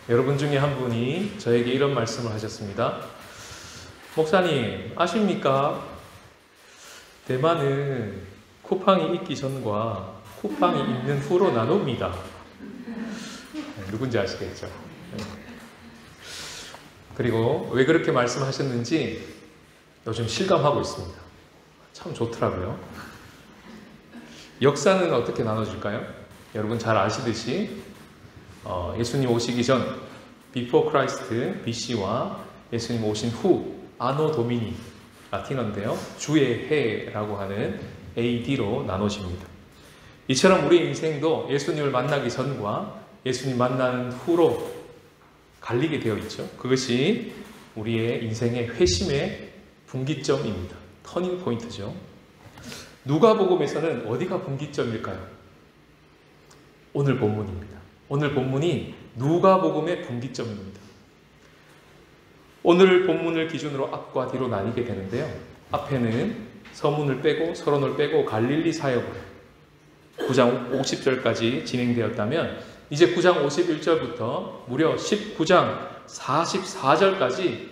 여러분 중에 한 분이 저에게 이런 말씀을 하셨습니다. 목사님, 아십니까? 대만은 쿠팡이 있기 전과 쿠팡이 있는 후로 나눕니다. 누군지 아시겠죠? 그리고 왜 그렇게 말씀하셨는지 요즘 실감하고 있습니다. 참 좋더라고요. 역사는 어떻게 나눠질까요? 여러분 잘 아시듯이 예수님 오시기 전 Before Christ BC와 예수님 오신 후 아노 도미니 라틴어인데요. 주의 해라고 하는 AD로 나눠집니다. 이처럼 우리의 인생도 예수님을 만나기 전과 예수님 만나는 후로 갈리게 되어 있죠. 그것이 우리의 인생의 회심의 분기점입니다. 터닝 포인트죠. 누가복음에서는 어디가 분기점일까요? 오늘 본문입니다. 오늘 본문이 누가복음의 분기점입니다. 오늘 본문을 기준으로 앞과 뒤로 나뉘게 되는데요. 앞에는 서문을 빼고 서론을 빼고 갈릴리 사역을 9장 50절까지 진행되었다면 이제 9장 51절부터 무려 19장 44절까지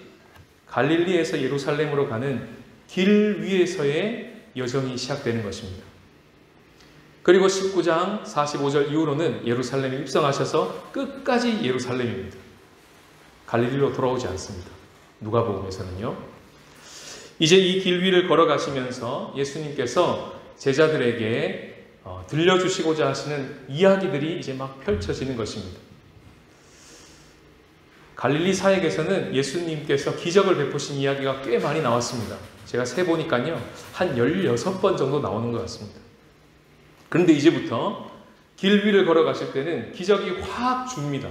갈릴리에서 예루살렘으로 가는 길 위에서의 여정이 시작되는 것입니다. 그리고 19장 45절 이후로는 예루살렘에 입성하셔서 끝까지 예루살렘입니다. 갈릴리로 돌아오지 않습니다. 누가복음에서는요. 이제 이 길 위를 걸어가시면서 예수님께서 제자들에게 들려주시고자 하시는 이야기들이 이제 막 펼쳐지는 것입니다. 갈릴리 사역에서는 예수님께서 기적을 베푸신 이야기가 꽤 많이 나왔습니다. 제가 세보니까요, 한 16번 정도 나오는 것 같습니다. 그런데 이제부터 길 위를 걸어가실 때는 기적이 확 줍니다.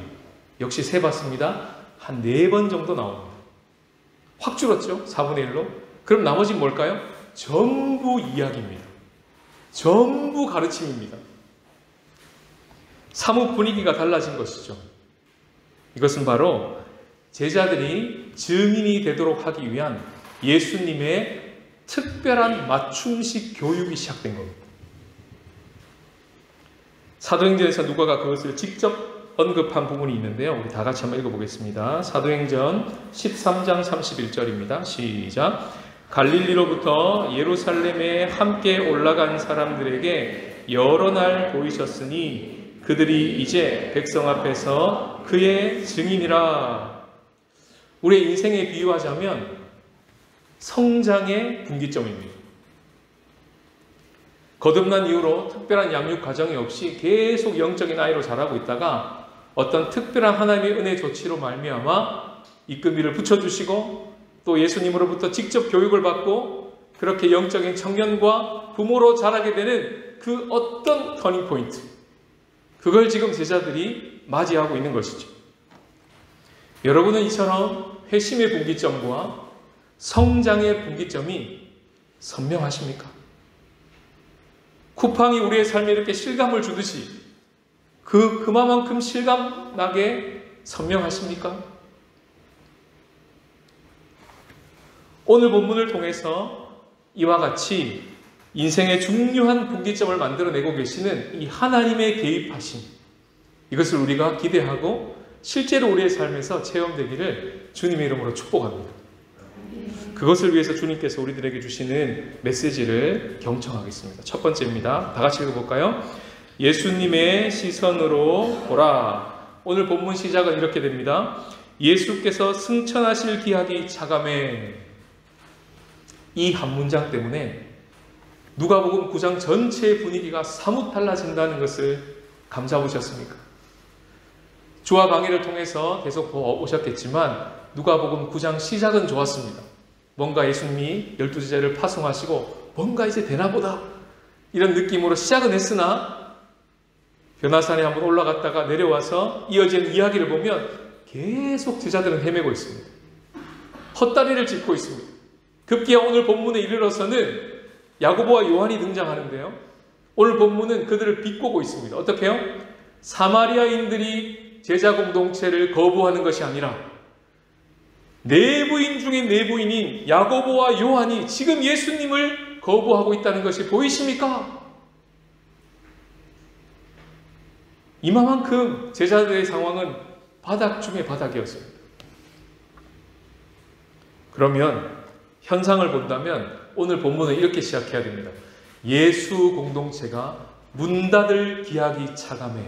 역시 세봤습니다. 한 4번 정도 나옵니다. 확 줄었죠? 4분의 1로. 그럼 나머지는 뭘까요? 전부 이야기입니다. 전부 가르침입니다. 사뭇 분위기가 달라진 것이죠. 이것은 바로 제자들이 증인이 되도록 하기 위한 예수님의 특별한 맞춤식 교육이 시작된 겁니다. 사도행전에서 누가가 그것을 직접 언급한 부분이 있는데요. 우리 다 같이 한번 읽어보겠습니다. 사도행전 13장 31절입니다. 시작. 갈릴리로부터 예루살렘에 함께 올라간 사람들에게 여러 날 보이셨으니 그들이 이제 백성 앞에서 그의 증인이라. 우리의 인생에 비유하자면 성장의 분기점입니다. 거듭난 이후로 특별한 양육 과정이 없이 계속 영적인 아이로 자라고 있다가 어떤 특별한 하나님의 은혜 조치로 말미암아 이끈비를 붙여주시고 또 예수님으로부터 직접 교육을 받고 그렇게 영적인 청년과 부모로 자라게 되는 그 어떤 터닝 포인트, 그걸 지금 제자들이 맞이하고 있는 것이죠. 여러분은 이처럼 회심의 분기점과 성장의 분기점이 선명하십니까? 쿠팡이 우리의 삶에 이렇게 실감을 주듯이 그만큼 실감나게 선명하십니까? 오늘 본문을 통해서 이와 같이 인생의 중요한 분기점을 만들어내고 계시는 이 하나님의 개입하심, 이것을 우리가 기대하고 실제로 우리의 삶에서 체험되기를 주님의 이름으로 축복합니다. 그것을 위해서 주님께서 우리들에게 주시는 메시지를 경청하겠습니다. 첫 번째입니다. 다 같이 읽어볼까요? 예수님의 시선으로 보라. 오늘 본문 시작은 이렇게 됩니다. 예수께서 승천하실 기약이 차감해. 이 한 문장 때문에 누가복음 9장 전체의 분위기가 사뭇 달라진다는 것을 감잡으셨습니까? 주와 강의를 통해서 계속 오셨겠지만 누가복음 9장 시작은 좋았습니다. 뭔가 예수님이 12제자를 파송하시고 뭔가 이제 되나보다 이런 느낌으로 시작은 했으나 변화산에 한번 올라갔다가 내려와서 이어지는 이야기를 보면 계속 제자들은 헤매고 있습니다. 헛다리를 짚고 있습니다. 급기야 오늘 본문에 이르러서는 야고보와 요한이 등장하는데요. 오늘 본문은 그들을 비꼬고 있습니다. 어떻게 해요? 사마리아인들이 제자 공동체를 거부하는 것이 아니라 내부인 중에 내부인인 야고보와 요한이 지금 예수님을 거부하고 있다는 것이 보이십니까? 이만큼 제자들의 상황은 바닥 중에 바닥이었습니다. 그러면 현상을 본다면 오늘 본문은 이렇게 시작해야 됩니다. 예수 공동체가 문 닫을 기약이 차감해.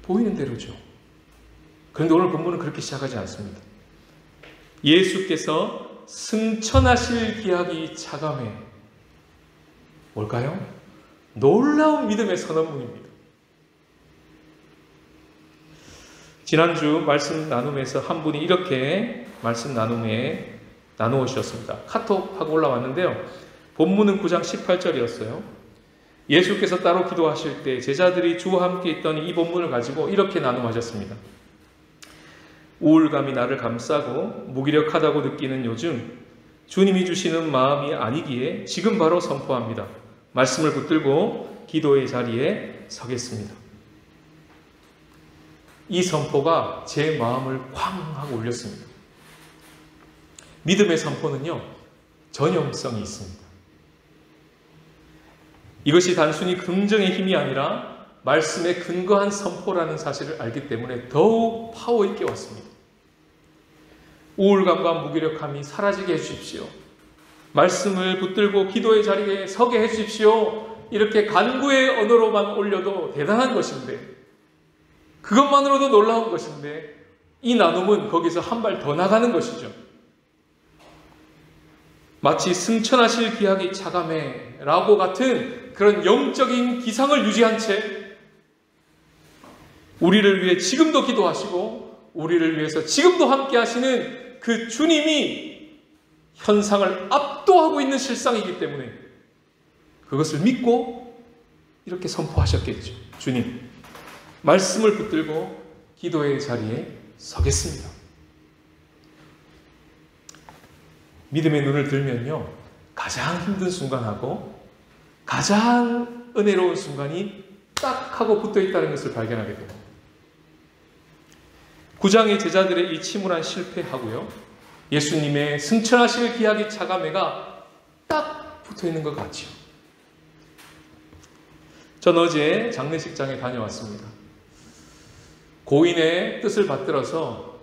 보이는 대로죠. 그런데 오늘 본문은 그렇게 시작하지 않습니다. 예수께서 승천하실 기약이 차감해. 뭘까요? 놀라운 믿음의 선언문입니다. 지난주 말씀 나눔에서 한 분이 이렇게 말씀 나눔에 나누어주셨습니다. 카톡하고 올라왔는데요. 본문은 9장 18절이었어요. 예수께서 따로 기도하실 때 제자들이 주와 함께 있더니 이 본문을 가지고 이렇게 나눔하셨습니다. 우울감이 나를 감싸고 무기력하다고 느끼는 요즘 주님이 주시는 마음이 아니기에 지금 바로 선포합니다. 말씀을 붙들고 기도의 자리에 서겠습니다. 이 선포가 제 마음을 쾅 하고 울렸습니다. 믿음의 선포는요, 전염성이 있습니다. 이것이 단순히 긍정의 힘이 아니라 말씀에 근거한 선포라는 사실을 알기 때문에 더욱 파워 있게 왔습니다. 우울감과 무기력함이 사라지게 해주십시오. 말씀을 붙들고 기도의 자리에 서게 해주십시오. 이렇게 간구의 언어로만 올려도 대단한 것인데, 그것만으로도 놀라운 것인데, 이 나눔은 거기서 한 발 더 나가는 것이죠. 마치 승천하실 기약이 차감해 라고 같은 그런 영적인 기상을 유지한 채 우리를 위해 지금도 기도하시고 우리를 위해서 지금도 함께 하시는 그 주님이 현상을 압도하고 있는 실상이기 때문에 그것을 믿고 이렇게 선포하셨겠죠. 주님, 말씀을 붙들고 기도의 자리에 서겠습니다. 믿음의 눈을 들면요, 가장 힘든 순간하고 가장 은혜로운 순간이 딱 하고 붙어 있다는 것을 발견하게 됩니다. 9장의 제자들의 이 침울한 실패하고요, 예수님의 승천하실 기약이 차감해가 딱 붙어 있는 것 같죠. 전 어제 장례식장에 다녀왔습니다. 고인의 뜻을 받들어서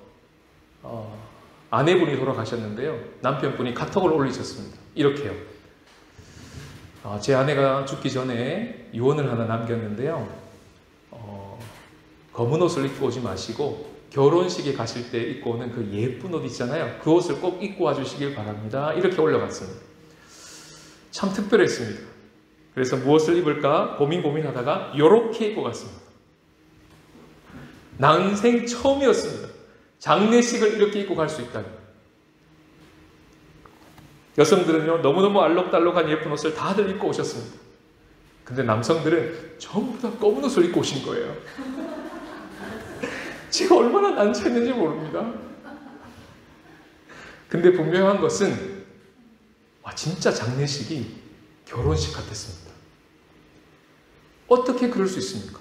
아내분이 돌아가셨는데요. 남편분이 카톡을 올리셨습니다. 이렇게요. 제 아내가 죽기 전에 유언을 하나 남겼는데요. 검은 옷을 입고 오지 마시고 결혼식에 가실 때 입고 오는 그 예쁜 옷 있잖아요. 그 옷을 꼭 입고 와주시길 바랍니다. 이렇게 올려봤습니다. 참 특별했습니다. 그래서 무엇을 입을까 고민하다가 이렇게 입고 갔습니다. 난생 처음이었습니다. 장례식을 이렇게 입고 갈 수 있다니. 여성들은요, 너무너무 알록달록한 예쁜 옷을 다들 입고 오셨습니다. 근데 남성들은 전부 다 검은 옷을 입고 오신 거예요. 제가 얼마나 난처했는지 모릅니다. 근데 분명한 것은 진짜 장례식이 결혼식 같았습니다. 어떻게 그럴 수 있습니까?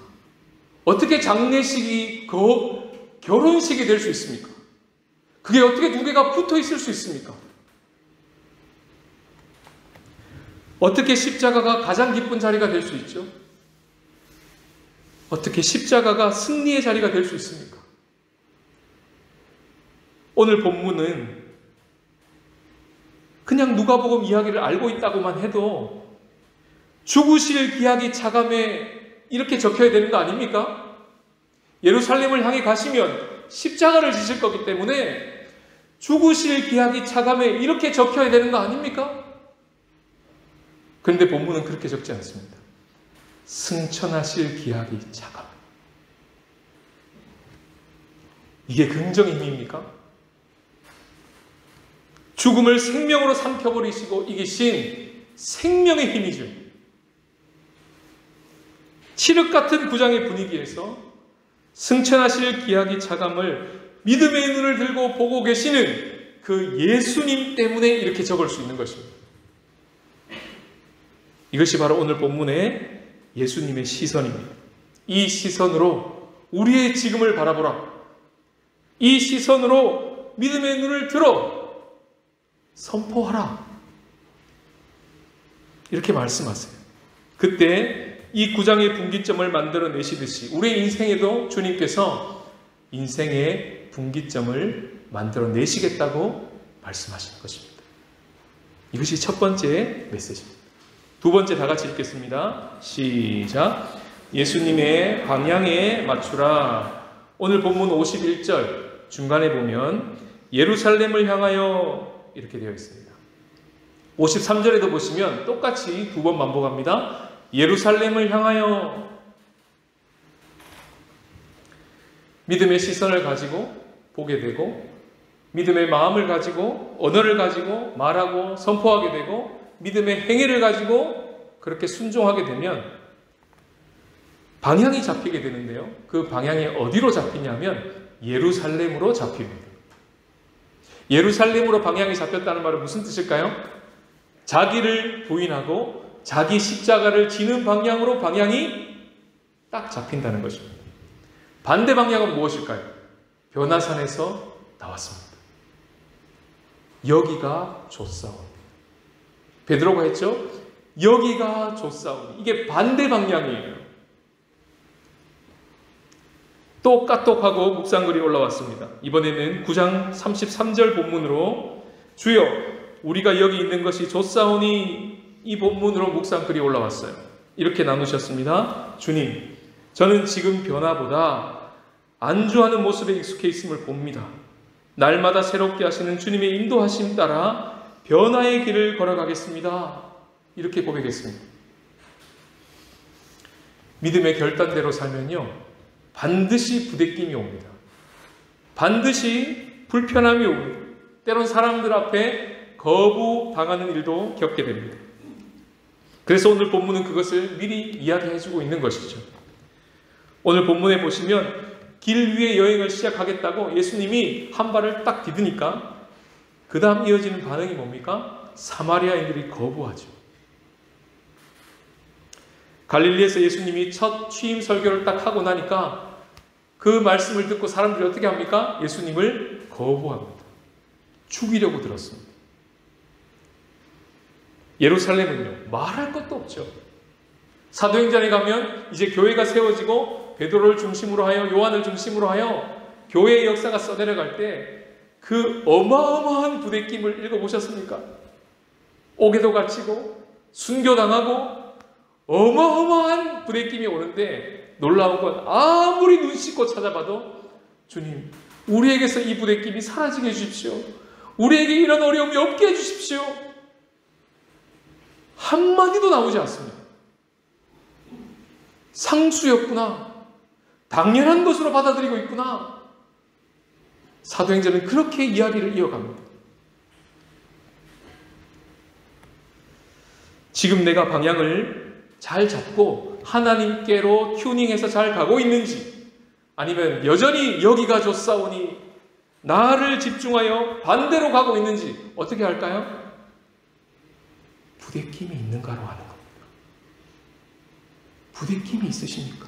어떻게 장례식이 결혼식이 될 수 있습니까? 그게 어떻게 두 개가 붙어 있을 수 있습니까? 어떻게 십자가가 가장 기쁜 자리가 될 수 있죠? 어떻게 십자가가 승리의 자리가 될 수 있습니까? 오늘 본문은 그냥 누가복음 이야기를 알고 있다고만 해도 죽으실 기약이 차감해 이렇게 적혀야 되는 거 아닙니까? 예루살렘을 향해 가시면 십자가를 지실 거기 때문에 죽으실 기약이 차감해 이렇게 적혀야 되는 거 아닙니까? 그런데 본문은 그렇게 적지 않습니다. 승천하실 기약이 차감. 이게 긍정의 힘입니까? 죽음을 생명으로 삼켜버리시고 이기신 생명의 힘이죠. 칠흑 같은 구장의 분위기에서 승천하실 기약이 차감을 믿음의 눈을 들고 보고 계시는 그 예수님 때문에 이렇게 적을 수 있는 것입니다. 이것이 바로 오늘 본문의 예수님의 시선입니다. 이 시선으로 우리의 지금을 바라보라. 이 시선으로 믿음의 눈을 들어 선포하라. 이렇게 말씀하세요. 그때 이 구장의 분기점을 만들어내시듯이 우리의 인생에도 주님께서 인생의 분기점을 만들어내시겠다고 말씀하시는 것입니다. 이것이 첫 번째 메시지입니다. 두 번째 다 같이 읽겠습니다. 시작. 예수님의 방향에 맞추라. 오늘 본문 51절 중간에 보면 예루살렘을 향하여 이렇게 되어 있습니다. 53절에도 보시면 똑같이 두 번 반복합니다. 예루살렘을 향하여. 믿음의 시선을 가지고 보게 되고 믿음의 마음을 가지고 언어를 가지고 말하고 선포하게 되고 믿음의 행위를 가지고 그렇게 순종하게 되면 방향이 잡히게 되는데요. 그 방향이 어디로 잡히냐면 예루살렘으로 잡힙니다. 예루살렘으로 방향이 잡혔다는 말은 무슨 뜻일까요? 자기를 부인하고 자기 십자가를 지는 방향으로 방향이 딱 잡힌다는 것입니다. 반대 방향은 무엇일까요? 변화산에서 나왔습니다. 여기가 좋사오니. 베드로가 했죠? 여기가 좋사오니. 이게 반대 방향이에요. 또 까똑하고 묵상글이 올라왔습니다. 이번에는 9장 33절 본문으로 주여 우리가 여기 있는 것이 좋사오니 이 본문으로 묵상글이 올라왔어요. 이렇게 나누셨습니다. 주님, 저는 지금 변화보다 안주하는 모습에 익숙해 있음을 봅니다. 날마다 새롭게 하시는 주님의 인도하심 따라 변화의 길을 걸어가겠습니다. 이렇게 고백했습니다. 믿음의 결단대로 살면요, 반드시 부대낌이 옵니다. 반드시 불편함이 옵니다. 때론 사람들 앞에 거부당하는 일도 겪게 됩니다. 그래서 오늘 본문은 그것을 미리 이야기해주고 있는 것이죠. 오늘 본문에 보시면 길 위의 여행을 시작하겠다고 예수님이 한 발을 딱 디드니까 그 다음 이어지는 반응이 뭡니까? 사마리아인들이 거부하죠. 갈릴리에서 예수님이 첫 취임 설교를 딱 하고 나니까 그 말씀을 듣고 사람들이 어떻게 합니까? 예수님을 거부합니다. 죽이려고 들었습니다. 예루살렘은요, 말할 것도 없죠. 사도행전에 가면 이제 교회가 세워지고 베드로를 중심으로 하여 요한을 중심으로 하여 교회의 역사가 써내려갈 때 그 어마어마한 부대낌을 읽어보셨습니까? 옥에도 갇히고 순교당하고 어마어마한 부대낌이 오는데 놀라운 건 아무리 눈 씻고 찾아봐도 주님, 우리에게서 이 부대낌이 사라지게 해주십시오. 우리에게 이런 어려움이 없게 해주십시오. 한마디도 나오지 않습니다. 상수였구나. 당연한 것으로 받아들이고 있구나. 사도행전은 그렇게 이야기를 이어갑니다. 지금 내가 방향을 잘 잡고 하나님께로 튜닝해서 잘 가고 있는지, 아니면 여전히 여기가 좋사오니 나를 집중하여 반대로 가고 있는지 어떻게 할까요? 부대낌이 있는가로 하는 겁니다. 부대낌이 있으십니까?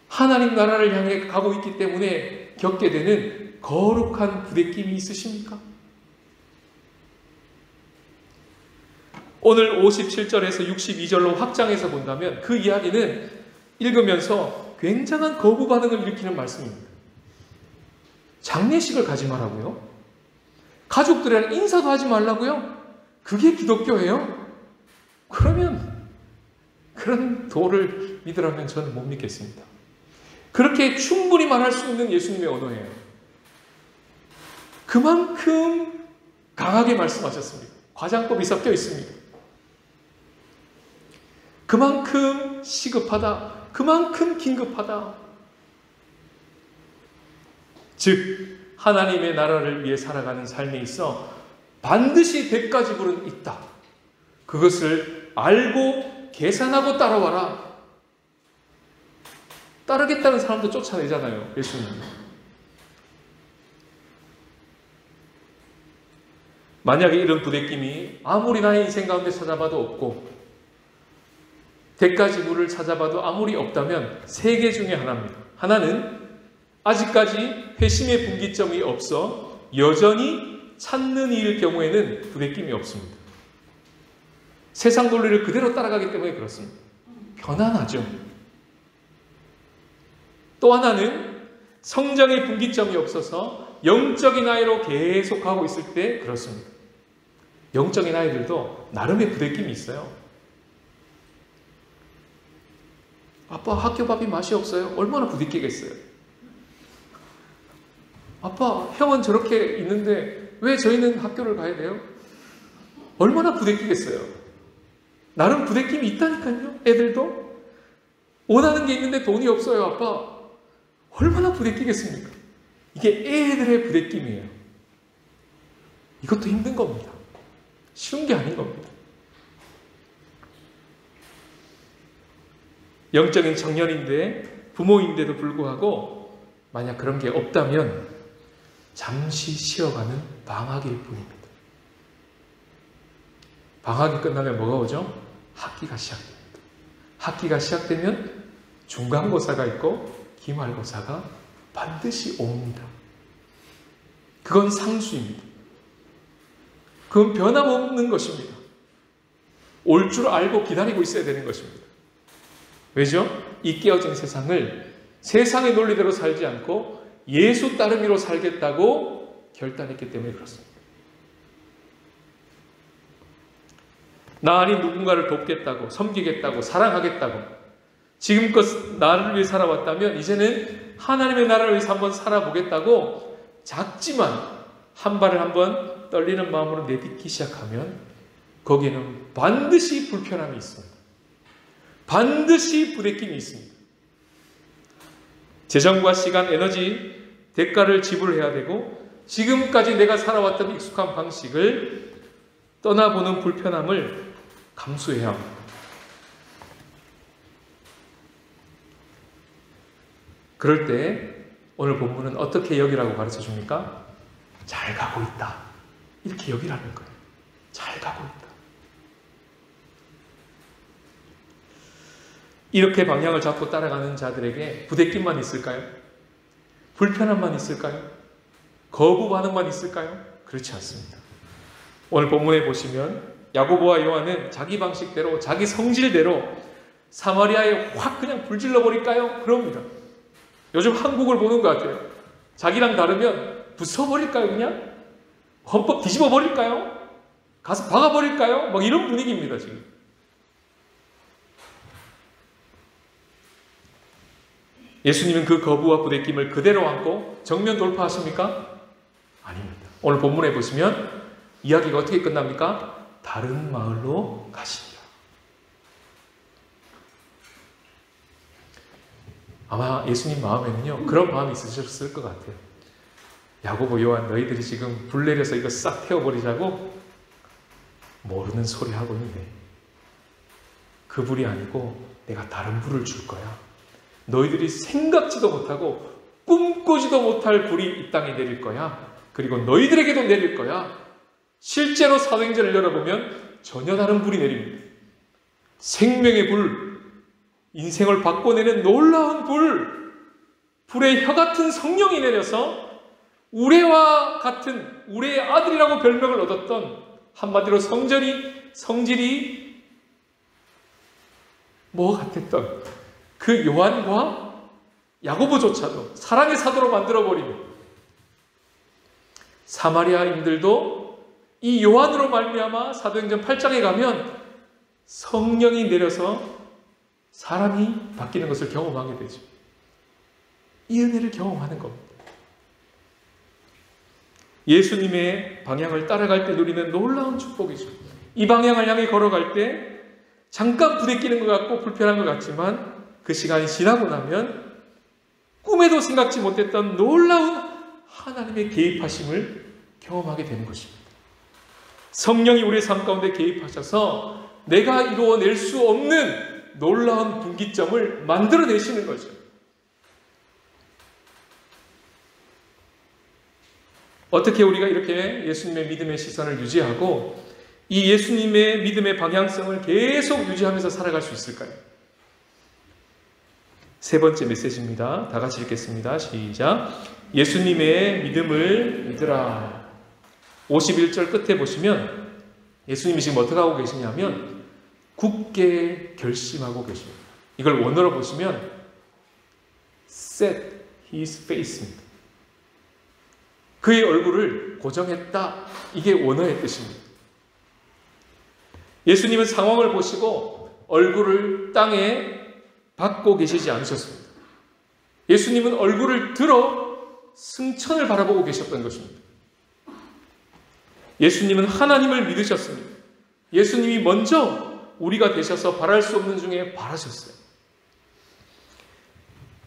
하나님 나라를 향해 가고 있기 때문에 겪게 되는 거룩한 부대낌이 있으십니까? 오늘 57절에서 62절로 확장해서 본다면 그 이야기는 읽으면서 굉장한 거부 반응을 일으키는 말씀입니다. 장례식을 가지 말라고요? 가족들이랑 인사도 하지 말라고요? 그게 기독교예요? 그러면 그런 도를 믿으라면 저는 못 믿겠습니다. 그렇게 충분히 말할 수 있는 예수님의 언어예요. 그만큼 강하게 말씀하셨습니다. 과장법이 섞여 있습니다. 그만큼 시급하다. 그만큼 긴급하다. 즉 하나님의 나라를 위해 살아가는 삶에 있어 반드시 대가 지불은 있다. 그것을 알고 계산하고 따라와라. 따르겠다는 사람도 쫓아내잖아요, 예수님. 만약에 이런 부대낌이 아무리 나의 인생 가운데 찾아봐도 없고 대가 지불을 찾아봐도 아무리 없다면 세 개 중에 하나입니다. 하나는 아직까지 회심의 분기점이 없어 여전히 찾는 이일 경우에는 부대낌이 없습니다. 세상 논리를 그대로 따라가기 때문에 그렇습니다. 편안하죠. 또 하나는 성장의 분기점이 없어서 영적인 아이로 계속 가고 있을 때 그렇습니다. 영적인 아이들도 나름의 부대낌이 있어요. 아빠 학교 밥이 맛이 없어요. 얼마나 부대끼겠어요. 아빠 형은 저렇게 있는데 왜 저희는 학교를 가야 돼요? 얼마나 부대끼겠어요. 나름 부대낌이 있다니까요. 애들도 원하는 게 있는데 돈이 없어요. 아빠 얼마나 부대끼겠습니까? 이게 애들의 부대낌이에요. 이것도 힘든 겁니다. 쉬운 게 아닌 겁니다. 영적인 청년인데 부모인데도 불구하고 만약 그런 게 없다면 잠시 쉬어가는 방학일 뿐입니다. 방학이 끝나면 뭐가 오죠? 학기가 시작됩니다. 학기가 시작되면 중간고사가 있고 기말고사가 반드시 옵니다. 그건 상수입니다. 그건 변함없는 것입니다. 올 줄 알고 기다리고 있어야 되는 것입니다. 왜죠? 이 깨어진 세상을 세상의 논리대로 살지 않고 예수 따르미로 살겠다고 결단했기 때문에 그렇습니다. 나 아닌 누군가를 돕겠다고, 섬기겠다고, 사랑하겠다고 지금껏 나를 위해 살아왔다면 이제는 하나님의 나라를 위해서 한번 살아보겠다고 작지만 한 발을 한번 떨리는 마음으로 내딛기 시작하면 거기에는 반드시 불편함이 있습니다. 반드시 부대낌이 있습니다. 재정과 시간, 에너지, 대가를 지불해야 되고 지금까지 내가 살아왔던 익숙한 방식을 떠나보는 불편함을 감수해야 합니다. 그럴 때 오늘 본문은 어떻게 여기라고 가르쳐 줍니까? 잘 가고 있다. 이렇게 여기라는 거예요. 잘 가고 있다. 이렇게 방향을 잡고 따라가는 자들에게 부대낌만 있을까요? 불편함만 있을까요? 거부 반응만 있을까요? 그렇지 않습니다. 오늘 본문에 보시면 야고보와 요한은 자기 방식대로 자기 성질대로 사마리아에 확 그냥 불질러 버릴까요? 그럽니다. 요즘 한국을 보는 것 같아요. 자기랑 다르면 부숴버릴까요? 그냥? 헌법 뒤집어 버릴까요? 가서 박아버릴까요? 막 이런 분위기입니다 지금. 예수님은 그 거부와 부대낌을 그대로 안고 정면 돌파하십니까? 아닙니다. 오늘 본문에 보시면 이야기가 어떻게 끝납니까? 다른 마을로 가십니다. 아마 예수님 마음에는요 그런 마음이 있으셨을 것 같아요. 야고보, 요한 너희들이 지금 불 내려서 이거 싹 태워버리자고 모르는 소리 하고 있네. 그 불이 아니고 내가 다른 불을 줄 거야. 너희들이 생각지도 못하고 꿈꾸지도 못할 불이 이 땅에 내릴 거야. 그리고 너희들에게도 내릴 거야. 실제로 사도행전을 열어보면 전혀 다른 불이 내립니다. 생명의 불, 인생을 바꿔내는 놀라운 불, 불의 혀 같은 성령이 내려서 우레와 같은 우레의 아들이라고 별명을 얻었던 한마디로 성질이 뭐 같았던 그 요한과 야고보조차도 사랑의 사도로 만들어버리는 사마리아인들도 이 요한으로 말미암아 사도행전 8장에 가면 성령이 내려서 사람이 바뀌는 것을 경험하게 되죠. 이 은혜를 경험하는 겁니다. 예수님의 방향을 따라갈 때 누리는 놀라운 축복이죠. 이 방향을 향해 걸어갈 때 잠깐 부대끼는 것 같고 불편한 것 같지만 그 시간이 지나고 나면 꿈에도 생각지 못했던 놀라운 하나님의 개입하심을 경험하게 되는 것입니다. 성령이 우리의 삶 가운데 개입하셔서 내가 이루어낼 수 없는 놀라운 분기점을 만들어내시는 거죠. 어떻게 우리가 이렇게 예수님의 믿음의 시선을 유지하고 이 예수님의 믿음의 방향성을 계속 유지하면서 살아갈 수 있을까요? 세 번째 메시지입니다. 다 같이 읽겠습니다. 시작. 예수님의 믿음을 믿으라. 51절 끝에 보시면 예수님이 지금 어떻게 하고 계시냐면 굳게 결심하고 계십니다. 이걸 원어로 보시면 set his face입니다. 그의 얼굴을 고정했다. 이게 원어의 뜻입니다. 예수님은 상황을 보시고 얼굴을 땅에 박고 계시지 않으셨습니다. 예수님은 얼굴을 들어 승천을 바라보고 계셨던 것입니다. 예수님은 하나님을 믿으셨습니다. 예수님이 먼저 우리가 되셔서 바랄 수 없는 중에 바라셨어요.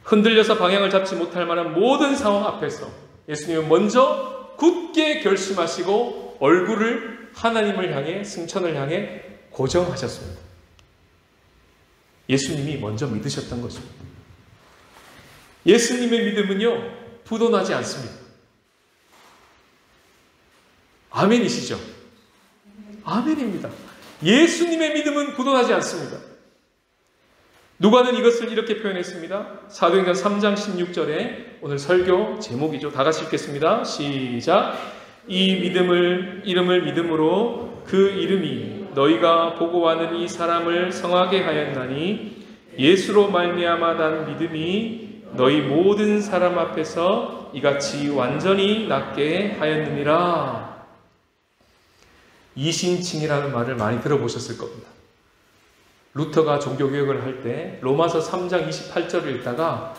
흔들려서 방향을 잡지 못할 만한 모든 상황 앞에서 예수님은 먼저 굳게 결심하시고 얼굴을 하나님을 향해, 승천을 향해 고정하셨습니다. 예수님이 먼저 믿으셨던 것입니다. 예수님의 믿음은요, 부도나지 않습니다. 아멘이시죠? 아멘입니다. 예수님의 믿음은 부도나지 않습니다. 누가는 이것을 이렇게 표현했습니다. 사도행전 3장 16절에 오늘 설교 제목이죠. 다 같이 읽겠습니다. 시작. 이 이름을 믿음으로 그 이름이 너희가 보고하는 이 사람을 성하게 하였나니 예수로 말미암아 난 믿음이 너희 모든 사람 앞에서 이같이 완전히 낫게 하였느니라. 이신칭이라는 말을 많이 들어보셨을 겁니다. 루터가 종교개혁을 할 때 로마서 3장 28절을 읽다가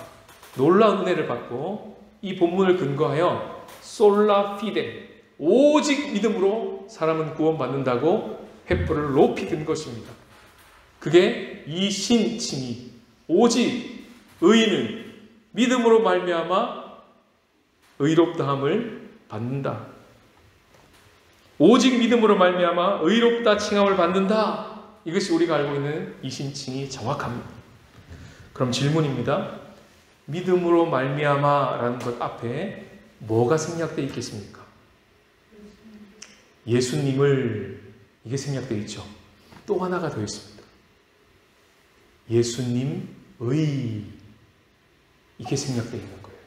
놀라운 은혜를 받고 이 본문을 근거하여 솔라 피데, 오직 믿음으로 사람은 구원받는다고 횃불을 높이 든 것입니다. 그게 이신칭이, 오직 의인은 믿음으로 말미암아 의롭다함을 받는다. 오직 믿음으로 말미암아 의롭다 칭함을 받는다. 이것이 우리가 알고 있는 이신칭이 정확합니다. 그럼 질문입니다. 믿음으로 말미암아라는 것 앞에 뭐가 생략되어 있겠습니까? 예수님을, 이게 생략되어 있죠. 또 하나가 더 있습니다. 예수님의, 이게 생략되어 있는 거예요.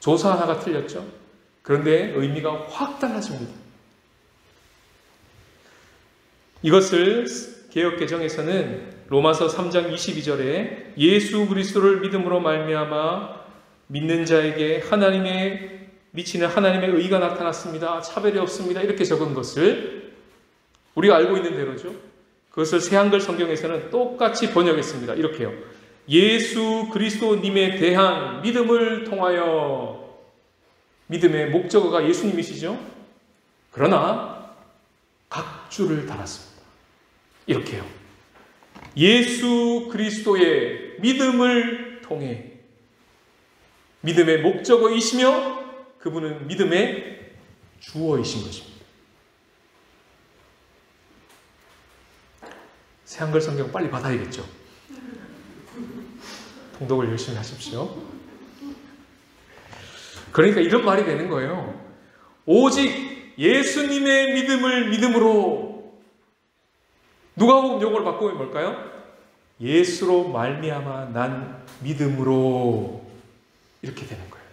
조사 하나가 틀렸죠. 그런데 의미가 확 달라집니다. 이것을 개역개정에서는 로마서 3장 22절에 예수 그리스도를 믿음으로 말미암아 믿는 자에게 하나님의 미치는 하나님의 의가 나타났습니다. 차별이 없습니다. 이렇게 적은 것을 우리가 알고 있는 대로죠. 그것을 새한글 성경에서는 똑같이 번역했습니다. 이렇게요. 예수 그리스도님에 대한 믿음을 통하여, 믿음의 목적어가 예수님이시죠. 그러나 각주를 달았습니다. 이렇게요. 예수 그리스도의 믿음을 통해 믿음의 목적어이시며 그분은 믿음의 주어이신 것입니다. 새한글 성경 빨리 받아야겠죠. 통독을 열심히 하십시오. 그러니까 이런 말이 되는 거예요. 오직 예수님의 믿음을 믿음으로, 누가복음 용어를 바꾸면 뭘까요? 예수로 말미암아 난 믿음으로, 이렇게 되는 거예요.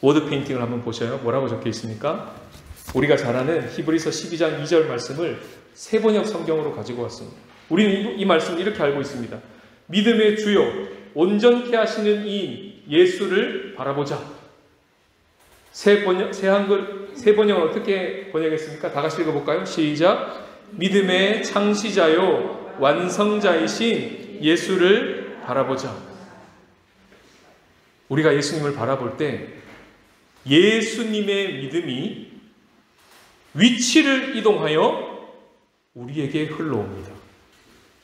워드 페인팅을 한번 보셔요. 뭐라고 적혀 있습니까? 우리가 잘 아는 히브리서 12장 2절 말씀을 세번역 성경으로 가지고 왔습니다. 우리는 이 말씀을 이렇게 알고 있습니다. 믿음의 주요 온전케 하시는 이 예수를 바라보자. 세번역을 어떻게 번역했습니까? 다 같이 읽어볼까요? 시작. 믿음의 창시자요 완성자이신 예수를 바라보자. 우리가 예수님을 바라볼 때 예수님의 믿음이 위치를 이동하여 우리에게 흘러옵니다.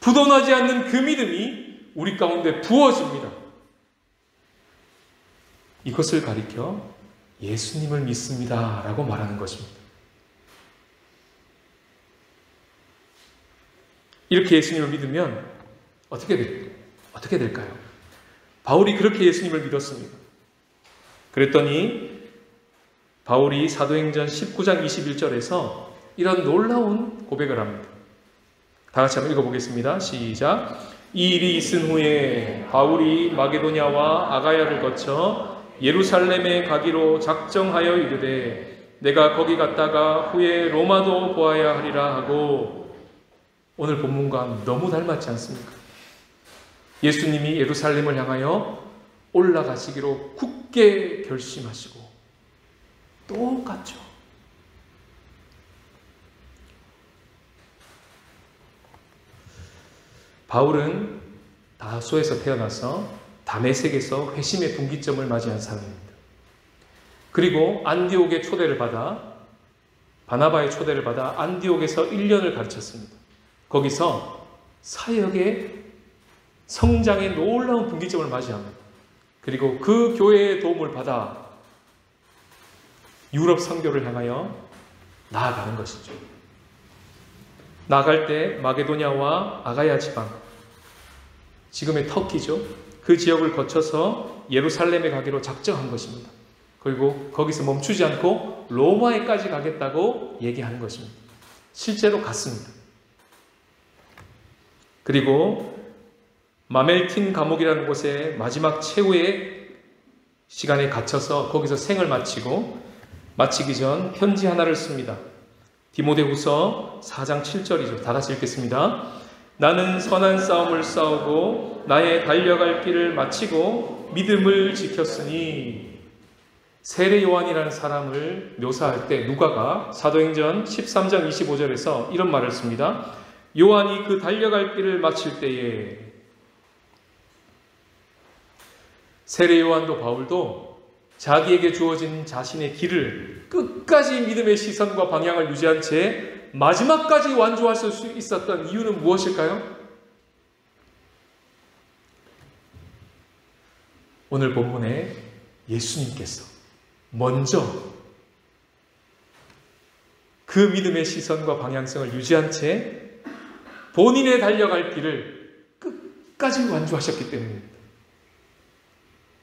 부도나지 않는 그 믿음이 우리 가운데 부어집니다. 이것을 가리켜 예수님을 믿습니다 라고 말하는 것입니다. 이렇게 예수님을 믿으면 어떻게 될까요? 바울이 그렇게 예수님을 믿었습니다. 그랬더니 바울이 사도행전 19장 21절에서 이런 놀라운 고백을 합니다. 다 같이 한번 읽어보겠습니다. 시작. 이 일이 있은 후에 바울이 마게도냐와 아가야를 거쳐 예루살렘에 가기로 작정하여 이르되 내가 거기 갔다가 후에 로마도 보아야 하리라 하고, 오늘 본문과 너무 닮았지 않습니까? 예수님이 예루살렘을 향하여 올라가시기로 굳게 결심하시고 똑같죠. 바울은 다소에서 태어나서 다메섹에서 회심의 분기점을 맞이한 사람입니다. 그리고 안디옥의 초대를 받아 바나바의 초대를 받아 안디옥에서 1년을 가르쳤습니다. 거기서 사역의 성장의 놀라운 분기점을 맞이합니다. 그리고 그 교회의 도움을 받아 유럽 선교를 향하여 나아가는 것이죠. 나아갈 때 마게도냐와 아가야 지방, 지금의 터키죠. 그 지역을 거쳐서 예루살렘에 가기로 작정한 것입니다. 그리고 거기서 멈추지 않고 로마에까지 가겠다고 얘기하는 것입니다. 실제로 갔습니다. 그리고 마멜틴 감옥이라는 곳에 마지막 최후의 시간에 갇혀서 거기서 생을 마치기 전 편지 하나를 씁니다. 디모데후서 4장 7절이죠. 다 같이 읽겠습니다. 나는 선한 싸움을 싸우고 나의 달려갈 길을 마치고 믿음을 지켰으니. 세례 요한이라는 사람을 묘사할 때 누가가 사도행전 13장 25절에서 이런 말을 씁니다. 요한이 그 달려갈 길을 마칠 때에. 세례 요한도 바울도 자기에게 주어진 자신의 길을 끝까지 믿음의 시선과 방향을 유지한 채 마지막까지 완주할 수 있었던 이유는 무엇일까요? 오늘 본문에 예수님께서 먼저 그 믿음의 시선과 방향성을 유지한 채 본인의 달려갈 길을 끝까지 완주하셨기 때문입니다.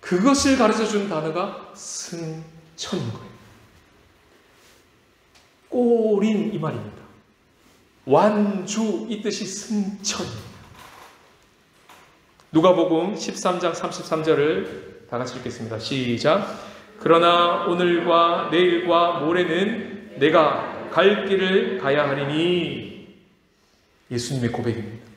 그것을 가르쳐준 단어가 승천인 거예요. 꼬린 이 말입니다. 완주 이 뜻이 승천입니다. 누가복음 13장 33절을 다 같이 읽겠습니다. 시작. 그러나 오늘과 내일과 모레는 내가 갈 길을 가야 하리니. 예수님의 고백입니다.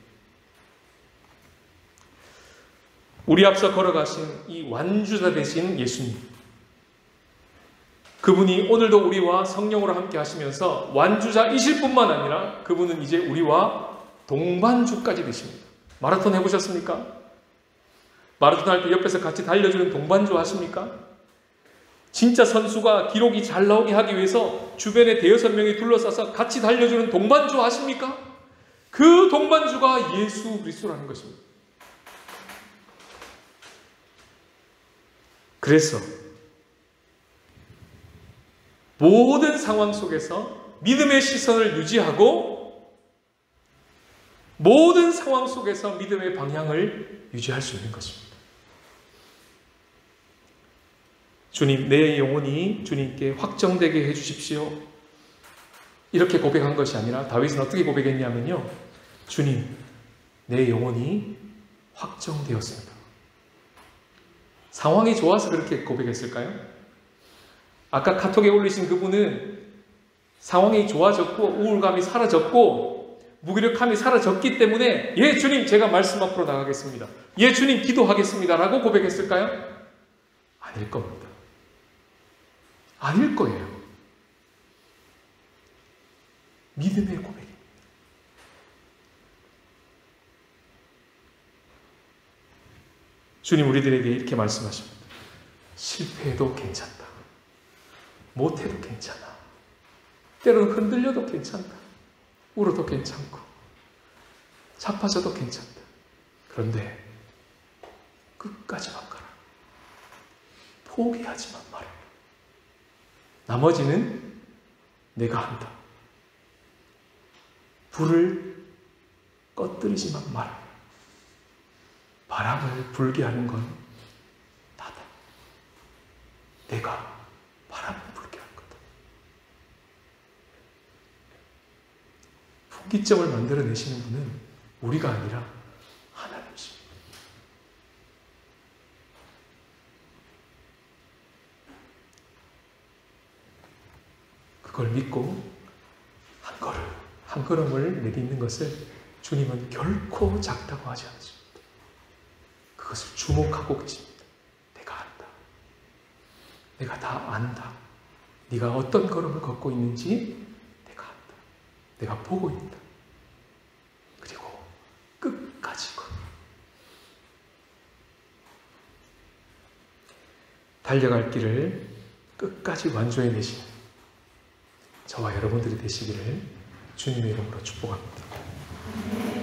우리 앞서 걸어가신 이 완주자 되신 예수님, 그분이 오늘도 우리와 성령으로 함께 하시면서 완주자이실 뿐만 아니라 그분은 이제 우리와 동반주까지 되십니다. 마라톤 해보셨습니까? 마라톤 할 때 옆에서 같이 달려주는 동반주 하십니까? 진짜 선수가 기록이 잘 나오게 하기 위해서 주변에 대여섯 명이 둘러싸서 같이 달려주는 동반주 아십니까? 그 동반주가 예수 그리스도라는 것입니다. 그래서 모든 상황 속에서 믿음의 시선을 유지하고 모든 상황 속에서 믿음의 방향을 유지할 수 있는 것입니다. 주님, 내 영혼이 주님께 확정되게 해주십시오. 이렇게 고백한 것이 아니라 다윗은 어떻게 고백했냐면요. 주님, 내 영혼이 확정되었습니다. 상황이 좋아서 그렇게 고백했을까요? 아까 카톡에 올리신 그분은 상황이 좋아졌고 우울감이 사라졌고 무기력함이 사라졌기 때문에 예 주님 제가 말씀 앞으로 나가겠습니다. 예 주님 기도하겠습니다 라고 고백했을까요? 아닐 겁니다. 아닐 거예요. 믿음의 고백입니다. 주님 우리들에게 이렇게 말씀하십니다. 실패해도 괜찮다. 못해도 괜찮아. 때로는 흔들려도 괜찮다. 울어도 괜찮고 자빠져도 괜찮다. 그런데 끝까지만 가라. 포기하지만 마라. 나머지는 내가 한다. 불을 꺼뜨리지만 마라. 바람을 불게 하는 건 나다. 내가 바람을 불게 할 거다. 분기점을 만들어내시는 분은 우리가 아니라 하나님이십니다. 그걸 믿고 한 걸음을 내딛는 것을 주님은 결코 작다고 하지 않습니다. 그것을 주목하고 계십니다. 내가 안다. 내가 다 안다. 네가 어떤 걸음을 걷고 있는지 내가 안다. 내가 보고 있다. 그리고 끝까지 걷는다. 달려갈 길을 끝까지 완주해내시는 저와 여러분들이 되시기를 주님의 이름으로 축복합니다.